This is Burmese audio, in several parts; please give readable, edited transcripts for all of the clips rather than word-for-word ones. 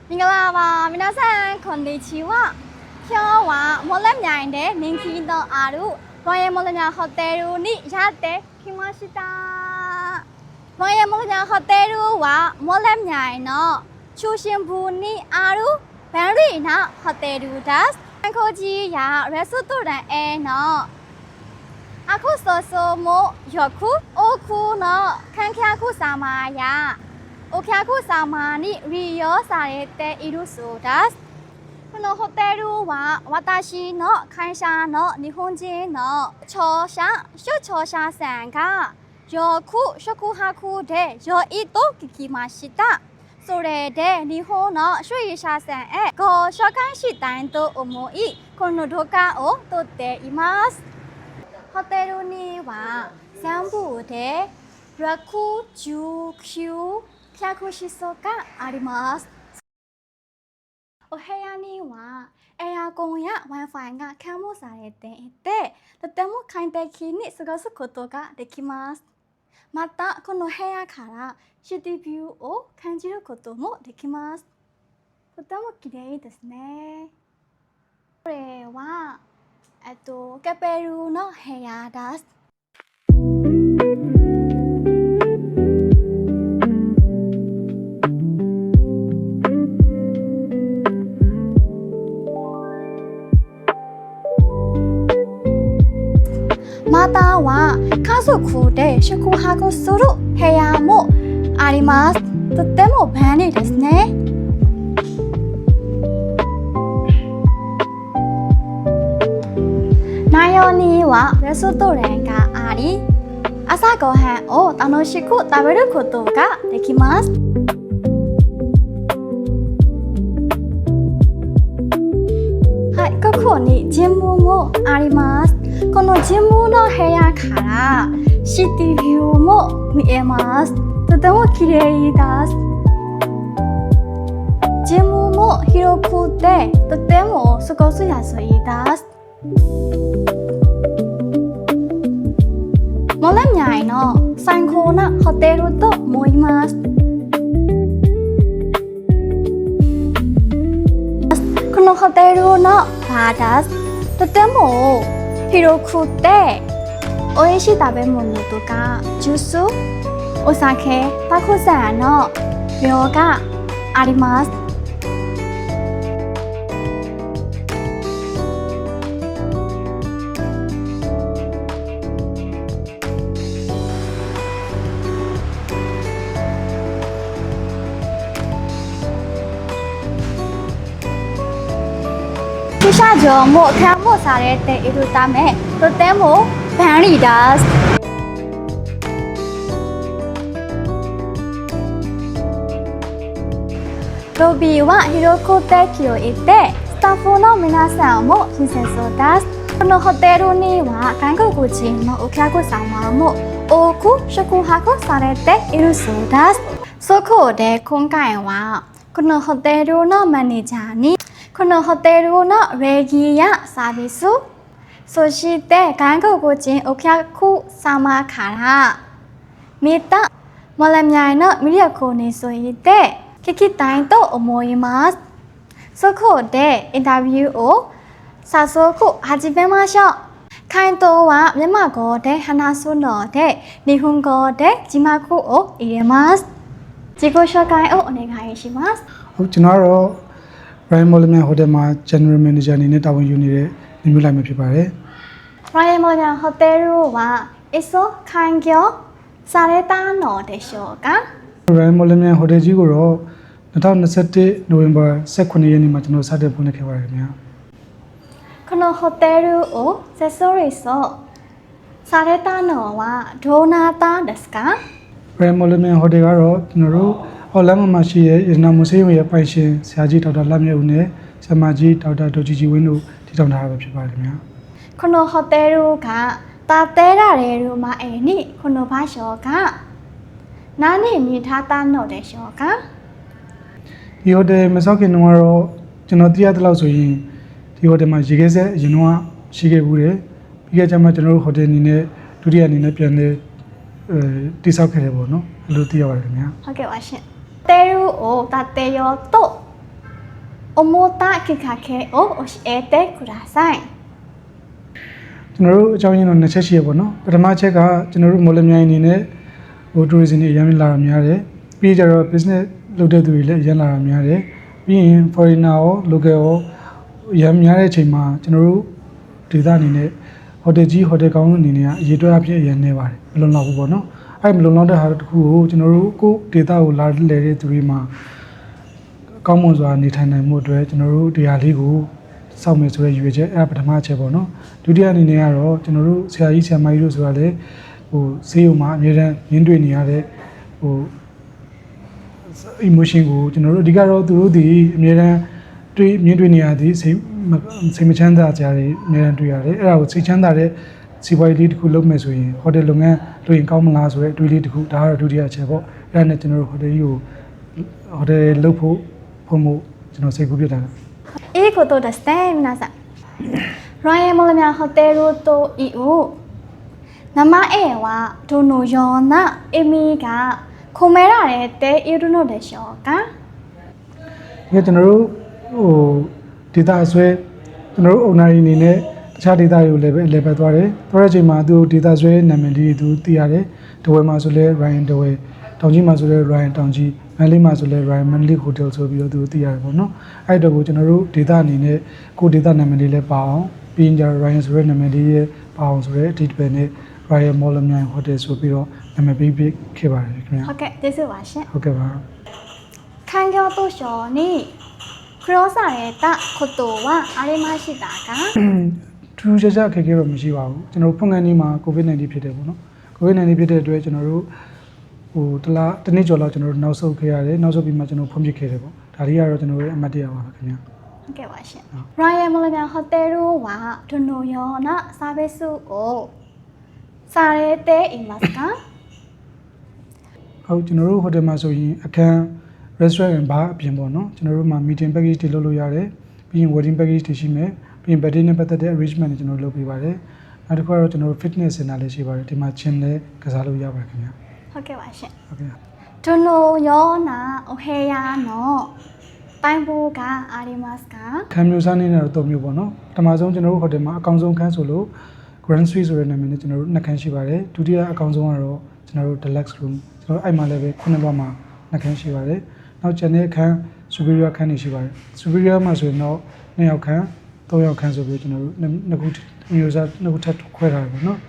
မင်္ဂလာပါ皆さんこんにちは今日はမော်လမြိုင်တဲ့နင်ခီတော့အားတို့ဘာယေမော်လမြိုင်ဟိုတယ်တို့နိရတဲ့ခိမရှိဘာယေမော်လမြိုင်ဟိုတယ်တို့ကမော်လမြိုင်နော်ချူရှင်ဘူးနိအားတို့ဘန်ရီနာဟိုတယ်တို့ဒါစ်ခိုကြီးရရက်စတိုရန်အဲနော်အခုဆိုမို့ရခုအိုခုနော်ခန်းခါခုစာမာယာ โอเคအခုစာမာနိရီယောစာရဲတဲ့ဣရုဆိုဒတ်このホテルは私の会社の日本人の商社さんがよく宿泊で良いと聞きましたそれで日本の所有者さんへご紹介したいと思いこの動画を撮っていますホテルには全部で69客室があります。お部屋にはエアコンや Wi-Fi が完備されていて、とても快適に過ごすことができます。また、この部屋からシティビューを感じることもできます。とても綺麗ですね。これは、カペルの部屋です。または家族で宿泊する部屋もあります。とても便利ですね。内容にはレストランがあり、朝ごはんを楽しく食べることができます。はい、ここにジムもあります。このジムの部屋からシティビューも見えます。とても綺麗です。ジムも広くてとても過ごしやすいです。မော်လမြိုင်の最高なホテルと思います。このホテルのバーです。とても広くて美味しい食べ物とかジュース、お酒、たくさんの量があります。駐車場も完備されているためとても便利です。ロビーは広くて広いてスタッフの皆さんも親切です。このホテルには韓国人のお客様も多く宿泊されているそうです。そこで今回はこのホテルのマネージャーにこのホテルの礼儀やサービス、そして韓国人お客様から見たမော်လမြိုင်の魅力について聞きたいと思います。そこでインタビューを早速始めましょう。回答はမြန်မာ語で話すので日本語で字幕を入れます。自己紹介をお願いします。ဟုတ်ကျွန်တော်တော့ Ryan Mollyman Hotel မှာ General Manager အနေနဲ့တာဝန်ယူနေတဲ့နေမျိုးလိုက်မှာဖြစ်ပါတယ်။ Ryan Mollyman Hotel はいつ開業されたのでしょうか Ryan Mollyman Hotel ကြီးကိုတော့2021နိုဝင်ဘာ18ရက်နေ့မှာကျွန်တော်စတင်ဖွင့်လှစ်ခဲ့ပါတယ်ခင်ဗျာ။このホテルを設立されたのはどなたですか Ryan Mollyman Hotel ကတော့ကျွန်တော်တို့အော်လန်မှာရှိတဲ့ရတနာမွန်ဆေးရုံရဲ့ပိုင်ရှင်ဆရာကြီးဒေါက်တာလမြတ်ဦးနဲ့ဆရာမကြီးဒေါက်တာဒေါ်ကြီးကြီးဝင်းတို့တည်ထောင်ထားတာပဲဖြစ်ပါတယ်ခင်ဗျာこのホテルが建てられる前にこの場所が何に建ったのでしょうかဒီဟိုတယ်မဆောက်ခင်တုန်းကတော့ကျွန်တော်သိရတဲ့လောက်ဆိုရင်ဒီဟိုတယ်မှာရေခဲဆက်အရင်တော့ရှိခဲ့ဘူးတယ်ပြီးခဲ့ကြမှာကျွန်တော်တို့ဟိုတယ်အနေနဲ့ဒုတိယအနေနဲ့ပြန်လဲတိဆောက်ခဲ့တယ်ပေါ့နော်အဲ့လိုသိရပါတယ်ခင်ဗျာဟုတ်ကဲ့ပါရှင်ホテルを建てようと Omota kikake o oshete kudasai. ကျွန်တော်တို့အကြောင်းရင်းတော့နှစ်ချက်ရှိရပေါ့နော်ပထမချက်ကကျွန်တော်တို့မော်လမြိုင်အနေနဲ့ဟို tourism တွေအများကြီးလာတာများတယ်ပြီးကြတော့ business လုပ်တဲ့သူတွေလည်းအများလာတာများတယ်ပြီးရင် foreigner ရော local ရောအများများတဲ့အချိန်မှာကျွန်တော်တို့ဒေသအနေနဲ့ hotel ကြီး hotel ကောင်းအနေနဲ့အရေးတွက်အဖြစ်အရင်နေပါတယ်မလုံလောက်ဘူးပေါ့နော်အဲ့မလုံလောက်တဲ့ဟာတစ်ခုကိုကျွန်တော်တို့ကိုဒေသကိုလာလဲတဲ့သူတွေမှာကောင်းမွန်စွာနေထိုင်နိုင်မှုအတွက်ကျွန်တော်တို့တရားလေးကိုစောင့်မယ်ဆိုတဲ့ရွေချက်အဲ့ပထမချက်ပေါ့နော်ဒုတိယအနေနဲ့ကတော့ကျွန်တော်တို့ဆရာကြီးဆရာမကြီးတို့ဆိုတာလေဟိုဈေးုံမှာအများတန်းရင်းတွေ့နေရတဲ့ဟို emotion ကိုကျွန်တော်တို့အဓိကတော့သူတို့ဒီအများတန်းမြင်တွေ့နေရသည်စိတ်မချမ်းသာကြတယ်အများတန်းတွေ့ရတယ်အဲ့ဒါကိုစိတ်ချမ်းသာတဲ့စီးပွားရေးလေးတစ်ခုလုပ်မယ်ဆိုရင်ဟိုတယ်လုပ်ငန်းလုပ်ရင်ကောင်းမလားဆိုတဲ့အတွေးလေးတစ်ခုဒါကတော့ဒုတိယချက်ပေါ့အဲ့ဒါနဲ့ကျွန်တော်တို့ဟိုတယ်ကြီးကိုဟိုတယ်လုပ်ဖို့ကျွန်တော်စိတ်ကူးပြတာ いいことですね、皆さん。Royal Molamia Hotel to EU。名前はどのような意味が込められているのでしょうか。ဒီကျွန်တော်တို့ဟိုဒေတာဆွဲကျွန်တော်တို့အုံနာရီအနေနဲ့တခြားဒေတာတွေကိုလည်းပဲအလဲပတ်သွားတယ်။သွားတဲ့အချိန်မှာသူဒေတာဆွဲနာမည်လေးသူသိရတယ်။တဝဲမှာဆိုလဲ Ryan တဝဲတောင်ကြီးမှာဆိုလဲ Ryan တောင်ကြီးမန္တလေးမှာဆိုလဲ Ryan Manly Hotel ဆိုပြီးတော့သူသိရတယ်ပေါ့နော်။အဲ့တော့ကိုကျွန်တော်တို့ဒေတာအနေနဲ့ကိုဒေတာနာမည်လေးလည်းပါအောင်ပြီးရင်ကျ Ryan ဆိုတဲ့နာမည်လေးရဲ့ပါအောင်ဆိုတဲ့အတိတ်ပဲနဲ့ Royal Molamia Hotel ဆိုပြီးတော့နာမည်ပေးခဲ့ပါတယ်ခင်ဗျာ ဟုတ်ကဲ့ကျေးဇူးပါရှင် ဟုတ်ကဲ့ပါ 環境図書に黒されたことはありましたか。ထူးခြားခြားအခက်အခဲတော့မရှိပါဘူးကျွန်တော်တို့ဖွင့်ခန်းဒီမှာ COVID-19 ဖြစ်တယ်ပေါ့နော် COVID-19 ဖြစ်တဲ့အတွက်ကျွန်တော်တို့ဟိုတနေ့ကျော်လောက်ကျွန်တော်တို့နောက်ဆုတ်ခဲ့ရတယ်နောက်ဆုတ်ပြီးမှကျွန်တော်ဖွင့်ပြခဲ့တယ်ပေါ့ဒါလေးကတော့ကျွန်တော်တို့ရဲ့အမှတ်တရပါပဲခင်ဗျာ ဟုတ်ကဲ့ပါရှင် Royal Molamia Hotel はどのようなサービスをされていますか。ဟုတ်ကျွန်တော်တို့ဟိုတယ်မှာဆိုရင်အခန်း restaurant ဘာအပြင်ပေါ့နော်ကျွန်တော်တို့မှာ meeting package တွေလုပ်လို့ရတယ်ပြီးရင် wedding package တွေရှိမယ်ပြီးရင် birthday နဲ့ပတ်သက်တဲ့ arrangement တွေကျွန်တော်တို့လုပ်ပေးပါတယ်နောက်တစ်ခါတော့ကျွန်တော်တို့ fitness center လည်းရှိပါတယ်ဒီမှာ gym လည်းကစားလို့ရပါတယ်ခင်ဗျာ ဟုတ်ကဲ့ပါရှင် ဟုတ်ကဲ့ どのようなお部屋のタイプがありますか。ခန်းမျိုးစားနေတော့၃မျိုးပေါ့နော်ပထမဆုံးကျွန်တော်တို့ဟိုတယ်မှာအကောင်ဆုံးခန်းဆိုလို့ grand suite ဆိုတဲ့နာမည်နဲ့ကျွန်တော်တို့နှစ်ခန်းရှိပါတယ်ဒုတိယအကောင်ဆုံးကတော့ကျွန်တော်တို့ deluxe room ကျွန်တော်တို့အဲ့မှာလည်းပဲ9လွှာမှာနှစ်ခန်းရှိပါတယ်နောက်ကျန်တဲ့ခန်း superior ခန်းတွေရှိပါတယ် superior မှာဆိုရင်တော့2ယောက်ခန်း3ယောက်ခန်းဆိုပြီးကျွန်တော်တို့နှစ်ခုမျိုးစားနှစ်ခုထပ်ခွဲထားတယ်ပေါ့နော်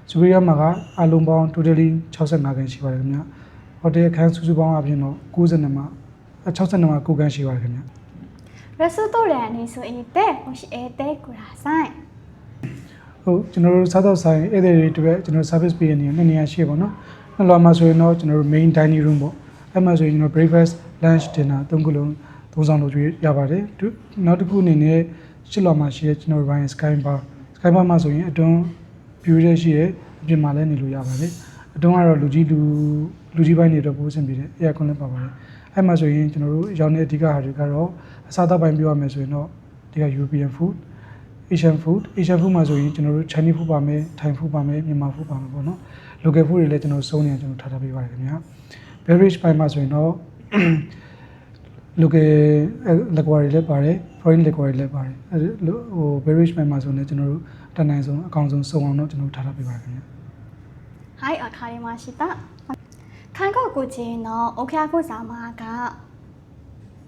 superior မှာကအလုံးပေါင်း totally 65ခန်းရှိပါတယ်ခင်ဗျာဟိုတယ်ခန်းစုစုပေါင်းအပြင်တော့62မှာ62မှာ9ခန်းရှိပါတယ်ခင်ဗျာ レストランについて教えてください。ဟုတ်ကျွန်တော်တို့စားတော့ဆိုင်ဧည့်သည်တွေအတွက်ကျွန်တော် service ပေးရနေနှစ်နေရာရှိပါတော့နှစ်လောမှာဆိုရင်တော့ကျွန်တော်တို့ main dining room ပေါ့အဲ့မှာဆိုရင်ကျွန်တော် breakfast lunch dinner သုံးခုလုံးသုံးဆောင်လို့ရပါတယ်နောက်တစ်ခုအနေနဲ့ရှစ်လောမှာရှိတဲ့ကျွန်တော်တို့ Ryan Sky Bar မှာဆိုရင်အတွန်း view ရရှိရဲ့အပြင်မှာလည်းနေလို့ရပါတယ်အတွန်းကတော့လူကြီးပိုင်းတွေတော့ပိုးစင်ပြီးတယ် air con လည်းပါပါတယ်အဲ့မှာဆိုရင်ကျွန်တော်တို့ရောင်းတဲ့အဓိကဟာတွေကတော့အစားအသောက်ပိုင်းပြောရမယ်ဆိုရင်တော့ဒီက European food Asian food မှာဆိုရင်ကျွန်တော်တို့ Chinese food ပါမယ် Thai food ပါမယ်မြန်မာ food ပါမယ်ပေါ့နော် local food တွေလည်းကျွန်တော်စုံနေကျွန်တော်ထားပေးပါတယ်ခင်ဗျာ beverage ပိုင်းမှာဆိုရင်တော့ local liquor တွေလည်းပါတယ် foreign liquor တွေလည်းပါတယ်ဟို beverage ပိုင်းမှာဆိုရင်ကျွန်တော်တို့တန်နိုင်ဆုံးအကောင်းဆုံးစုံအောင်တော့ကျွန်တော်ထားပေးပါတယ်ခင်ဗျာ はいわかりました韓国人のお客様が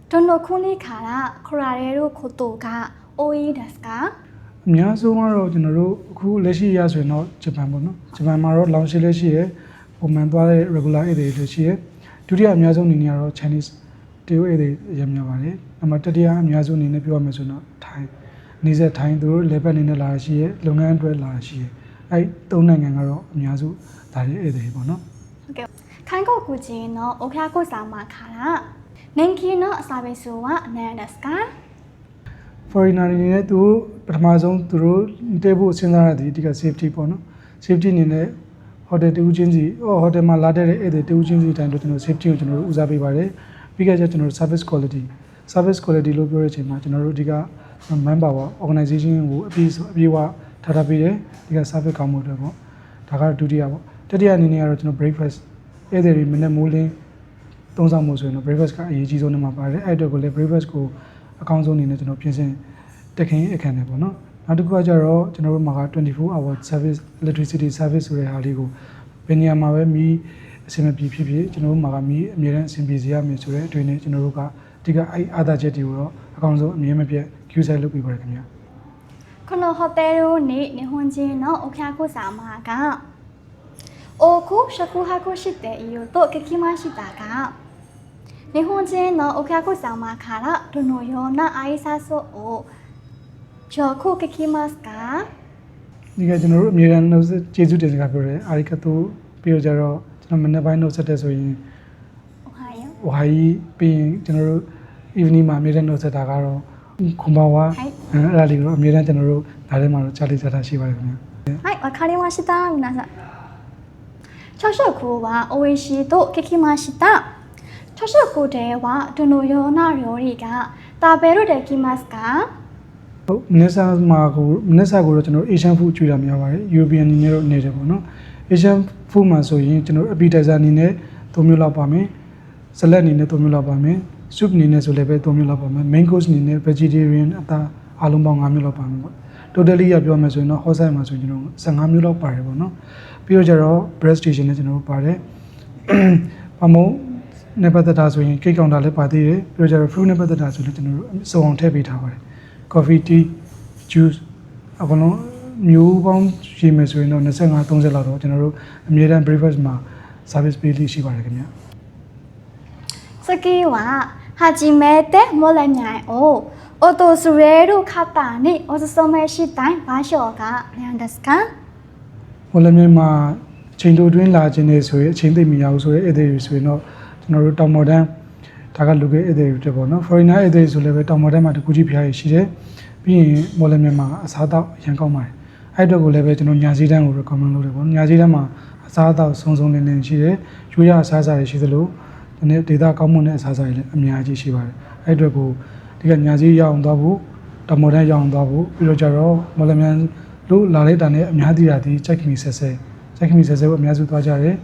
どの国から来られることが多いですか。အများဆုံးကတော့ကျွန်တော်တို့အခုလက်ရှိရဆိုရင်တော့ဂျပန်ပေါ့နော်ဂျပန်မှာတော့လောင်ရှိလည်းရှိရယ်ပုံမှန်သွားတဲ့ regular ဧည့်သည်လည်းရှိရယ်ဒုတိယအများဆုံးအနေနဲ့ကတော့ Chinese တရုတ်ဧည့်သည်ရများပါတယ်။အမှတတိယအများဆုံးအနေနဲ့ပြောရမယ်ဆိုရင်တော့ Thai နေဆက် Thai သူတို့လေပတ်အနေနဲ့လာရှိရယ်လုပ်ငန်းအတွက်လာရှိရယ်အဲ့သုံးနိုင်ငံကတော့အများစုဒါတွေဧည့်သည်ပေါ့နော် ဟုတ်ကဲ့韓国人のお客様から人気のサービスは何ですか。foreigner အနေနဲ့သူပထမဆုံးသူတို့တဲဖို့စဉ်းစားရတဲ့ဒီက safety ပေါ့နော် safety အနေနဲ့ hotel တူးချင်းစီ hotel မှာလာတဲ့ဧည့်သည်တူးချင်းစီတိုင်းတို့ကျွန်တော် safety ကိုကျွန်တော်တို့ဦးစားပေးပါတယ်ပြီးခဲ့ကျကျွန်တော်တို့ service quality လို့ပြောတဲ့အချိန်မှာကျွန်တော်တို့ဒီက manpower organization ကိုအပြည့်အဝထားပေးတယ်ဒီက service ကောင်းမှုတွေပေါ့ဒါကတော့ဒုတိယပေါ့တတိယအနေနဲ့ကတော့ကျွန်တော် breakfast ဧည့်သည်တွေမနေ့မိုးလင်းသုံးဆောင်မှုဆိုရင်တော့ breakfast ကအရေးကြီးဆုံးနေမှာပါတယ်အဲ့အတွက်ကိုလည်း breakfast ကို အကောင်းဆုံးအနေနဲ့ကျွန်တော်ပြင်ဆင်တက်ခင်းအခန်းတယ်ပေါ့နော်နောက်တစ်ခုကကျတော့ကျွန်တော်တို့မှာက24 hour service electricity service ဆိုတဲ့ဟာလေးကိုဘယ်နေရာမှာပဲမီးအဆင်မပြေဖြစ်ဖြစ်ကျွန်တော်တို့မှာကမီးအမြဲတမ်းအဆင်ပြေစေရမယ်ဆိုတဲ့အတွေ့အနဲ့ကျွန်တော်တို့ကအဓိကအဲ့အားသာချက်တွေကိုတော့အကောင်းဆုံးအမြဲမပြတ် queue site လုပ်ပေးပါတယ်ခင်ဗျာこのホテルに日本人のお客様が多く宿泊していると聞きましたが日本人のお客様からどのような挨拶をよく聞きますかဒီကကျွန်တော်တို့အမြဲတမ်းနှုတ်ဆက်ကျေးဇူးတင်စကားပြောတယ်အာရီကတိုပြီးတော့ကျတော့ကျွန်တော်မနေ့ပိုင်းနှုတ်ဆက်တဲ့ဆိုရင်ဝါယီပြီးရင်ကျွန်တော်တို့ evening မှာအမြဲတမ်းနှုတ်ဆက်တာကတော့ခွန်ပါဝါအဲ့ဒါလေးကိုအမြဲတမ်းကျွန်တော်တို့ဒါထဲမှာတော့ကြားလေးကြားတာရှိပါတယ်ခင်ဗျာはいわかりました皆さん朝食は美味しいと聞きました朝食ではどのような料理が食べるできますかဟုတ်မနေ့စာကိုတော့ကျွန်တော် Asian food ကျွေးတာများပါတယ် European အနေနဲ့တော့နေတယ်ပေါ့နော် Asian food မှာဆိုရင်ကျွန်တော် appetizer အနေနဲ့3မျိုးလောက်ပါမယ် salad အနေနဲ့3မျိုးလောက်ပါမယ် soup အနေနဲ့ဆိုလည်းပဲ3မျိုးလောက်ပါမယ် main course အနေနဲ့ vegetarian အသားအားလုံးပေါင်း5မျိုးလောက်ပါမယ်ပေါ့ totally ရပြောမယ်ဆိုရင်တော့ hot side မှာဆိုရင်ကျွန်တော်15မျိုးလောက်ပါတယ်ပေါ့နော်ပြီးတော့ကျတော့ bread station နဲ့ကျွန်တော်တို့ပါတယ်ပမုံနဲ့ပတ်သက်တာဆိုရင် cake counter လည်းပါသေးတယ်ပြီးတော့ကျတော့ fruit နဲ့ပတ်သက်တာဆိုလည်းကျွန်တော်တို့စုံအောင်ထည့်ပေးထားပါတယ်coffee tea juice အကုန်လုံးမျိုးပေါင်းရှိမယ်ဆိုရင်တော့25 30လောက်တော့ကျွန်တော်တို့အမြဲတမ်း breakfast မှာ service ပေးလို့ရှိပါတယ်ခင်ဗျာ次は初めてモレニャイを訪れる方におすすめしたい場所が何ですかမိုレမြိုင်မှာချိန်တိုတွင်းလာခြင်းနေဆိုရင်အချိန်သိမ့်မရဘူးဆိုတဲ့ဧည့်သည်တွေဆိုရင်တော့ကျွန်တော်တို့တောင်မော်တန်းဒါကလူကဧည့်သည်တွေပေါ့နော် foreigner ဧည့်သည်ဆိုလည်းပဲတောင်မော်တန်းမှာတကူကြီးဖျားရရှိတယ်ပြီးရင်မော်လမြိုင်မှာအစားအသောက်အရင်ကောင်းပါတယ်အဲ့အတွက်ကိုလည်းပဲကျွန်တော်ညာစည်းတန်းကို recommend လုပ်တယ်ပေါ့ညာစည်းတန်းမှာအစားအသောက်စုံစုံလင်လင်ရှိတယ်ရိုးရအစားအစာတွေရှိသလိုဒီနေ့ဒေတာကောင်းမွန်တဲ့အစားအစာတွေလည်းအများကြီးရှိပါတယ်အဲ့အတွက်ကိုဒီကညာစည်းရအောင်သွားဖို့တောင်မော်တန်းရအောင်သွားဖို့ပြီးတော့ကျတော့မော်လမြိုင်လို့လာလိုက်တာနဲ့အများကြီးတာဒီချက်ခမီဆက်ဆက်ကိုအများစုသွားကြတယ်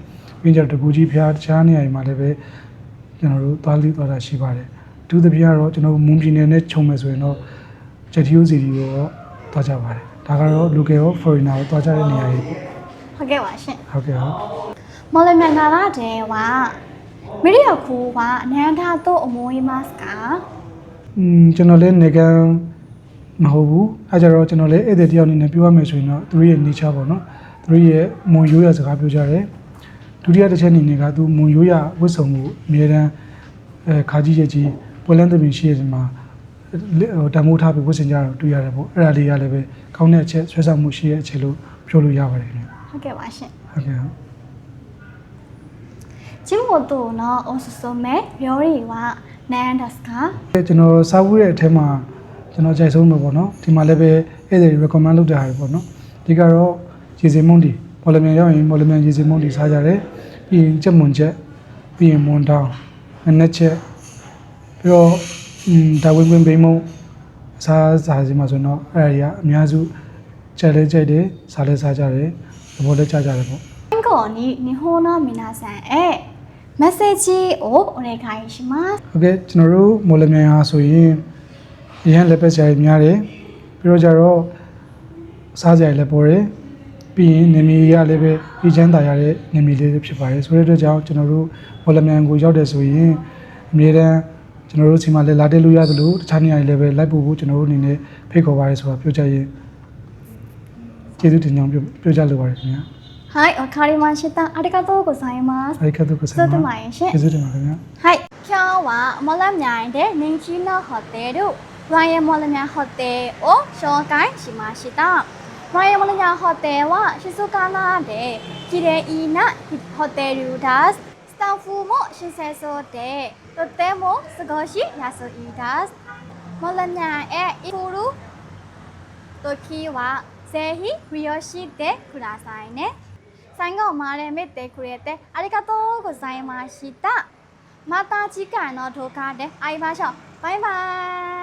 ပြီးကြတော့တကူကြီးဖျားတခြားနေရာတွေမှာလည်းပဲကျွန်တော်တို့သွားလိသွားတာရှိပါတယ်အထူးသဖြင့်ကတော့ကျွန်တော်မွန်ပြည်နယ်နဲ့ခြုံမယ်ဆိုရင်တော့ချက်တီယိုစီဒီကိုသွားကြပါတယ်ဒါကတော့ local ရော foreigner ကိုသွားကြတဲ့နေရာတွေပေါ့ဟုတ်ကဲ့ပါရှင်ဟုတ်ကဲ့ဟုတ်မော်လမြိုင်ကလာတဲ့ဝါမိရိယခုကအနန္တတော့အမွေးမတ်ကာကျွန်တော်လည်းနေကံမဟုတ်ဘူးအဲကြတော့ကျွန်တော်လည်းဧည့်သည်တယောက်အနေနဲ့ပြောရမယ်ဆိုရင်တော့သူတို့ရဲ့ nature ပေါ့နော်သူတို့ရဲ့မွန်ရိုးရစကားပြောကြတယ်ဒုတိယတစ်ချက်အနေနဲ့ကသူမွန်ရိုးရဝတ်စုံမှုအမြဲတမ်းခါကြီးရဲ့ကြီးပွဲလန်းသမီးရှိရစဉ်မှာတမိုးထားပြီးဝတ်ဆင်ကြတော့တွေ့ရတယ်ပေါ့အဲ့ဒါလေးရလည်းပဲကောင်းတဲ့အချက်ဆွဲဆောင်မှုရှိတဲ့အချက်လို့ပြောလို့ရပါတယ်ခင်ဗျဟုတ်ကဲ့ပါရှင်ဟုတ်ကဲ့ကျင်းမို့တော့နော်အဆစမဲပြောရီဝနန်ဒတ်ကာကျွန်တော်စားဖို့တဲ့အထက်မှာကျွန်တော်ကြိုက်ဆုံးလို့ပေါ့နော်ဒီမှာလည်းပဲအဲ့ဒါ recommend လုပ်တာဟာပေါ့နော်ဒီကတော့ရေစင်မုန်ဒီမော်လမြိုင်ရောက်ရင်မော်လမြိုင်ရေစင်မုန်ဒီစားကြတယ်ပြီးရင်ချက်မွန်ချက်ပြီးရင်မွန်တောင်းနှစ်ချက်ပြီးတော့ဒါဝင်ဘိမုံစားစီမှာဆိုတော့အဲ့ဒါကြီးကအများစုချက်လဲချက်တယ်စားလဲစားကြတယ်သဘောလဲချကြတယ်ပေါ့ကိုနီနီဟိုနာမီနာဆန်အဲမက်ဆေ့ချ်ကိုお願いしますโอเคကျွန်တော်တို့မော်လမြိုင်ဟာဆိုရင်ရဟန်းလက်ပတ်စရာကြီးများတယ်ပြီးတော့ကြတော့စားစရာလည်းပေါ်တယ်ပြီးရင်နေမီရလည်းပဲအေးချမ်းသာရတဲ့နေမီလေးဖြစ်ပါတယ်ဆိုတဲ့အတွက်ကြောင့်ကျွန်တော်တို့မော်လမြိုင်ကိုရောက်တယ်ဆိုရင်အမြဲတမ်းကျွန်တော်တို့စီမှာလည်းလာတက်လို့ရတယ်လို့တခြားနေရာတွေလည်းပဲလိုက်ပို့ဖို့ကျွန်တော်တို့အနေနဲ့ဖိတ်ခေါ်ပါတယ်ဆိုတာပြောကြရင်ကျေးဇူးတင်ကြောင်းပြောကြလိုပါတယ်ခင်ဗျာはいわかりましたありがとうございますありがとうございますကျေးဇူးတင်ပါခင်ဗျာはい今日はမော်လမြိုင်で人気のホテルRoyal မော်လမြိုင်ホテルを紹介しましたRoyal မော်လမြိုင်ホテルは静かなで綺麗なホテルですスタッフも親切そうでとても過ごしやすいですမော်လမြိုင်へ行く時はぜひ利用してくださいね最後まで見てくれてありがとうございました。また次回の動画で会いましょう。バイバイ。